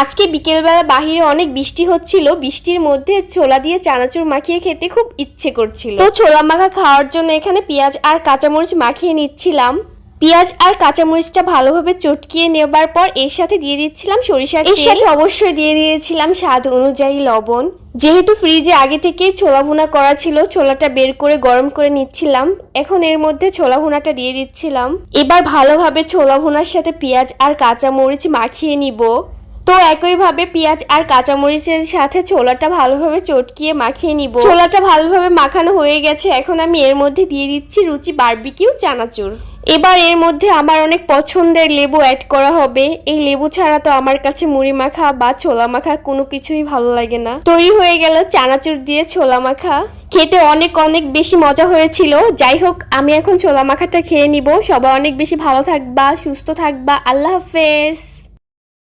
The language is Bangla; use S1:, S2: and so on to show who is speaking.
S1: আজকে বিকেলবেলা বাহিরে অনেক বৃষ্টি হচ্ছিল, বৃষ্টির মধ্যে ছোলা দিয়ে চানাচুর মাখিয়ে খেতে খুব ইচ্ছে করছিল। তো ছোলা মাখা খাওয়ার জন্য এখানে পেঁয়াজ আর কাঁচামরিচ মাখিয়ে নিচ্ছিলাম। পেঁয়াজ আর কাঁচামরিচটা ভালোভাবে চটকিয়ে নেবার পর এর সাথে দিয়ে দিচ্ছিলাম সরিষার তেল। এর সাথে অবশ্যই দিয়ে দিয়েছিলাম স্বাদ অনুযায়ী লবণ। যেহেতু ফ্রিজে আগে থেকেই ছোলা ভুনা করা ছিল, ছোলাটা বের করে গরম করে নিচ্ছিলাম। এখন এর মধ্যে ছোলা ভুনাটা দিয়ে দিচ্ছিলাম। এবার ভালোভাবে ছোলা ভুনার সাথে পেঁয়াজ আর কাঁচামরিচ মাখিয়ে নিব। তো একইভাবে পেঁয়াজ আর কাঁচামরিচের সাথে ছোলাটা ভালোভাবে চটকিয়ে মাখিয়ে নিব। ছোলাটা ভালোভাবে মাখানো হয়ে গেছে, এখন আমি এর মধ্যে দিয়ে দিচ্ছি রুচি বারবিকিউ চানাচুর। এবার এর মধ্যে আমার অনেক পছন্দের লেবু অ্যাড করা হবে। এই লেবু ছাড়া তো আমার কাছে মুড়ি মাখা বা ছোলা মাখা কোনো কিছুই ভালো লাগে না। তৈরি হয়ে গেল চানাচুর দিয়ে ছোলা মাখা। খেতে অনেক অনেক বেশি মজা হয়েছিল। যাই হোক, আমি এখন ছোলা মাখাটা খেয়ে নিব। সবাই অনেক বেশি ভালো থাকবা, সুস্থ থাকবা। আল্লাহ হাফেজ।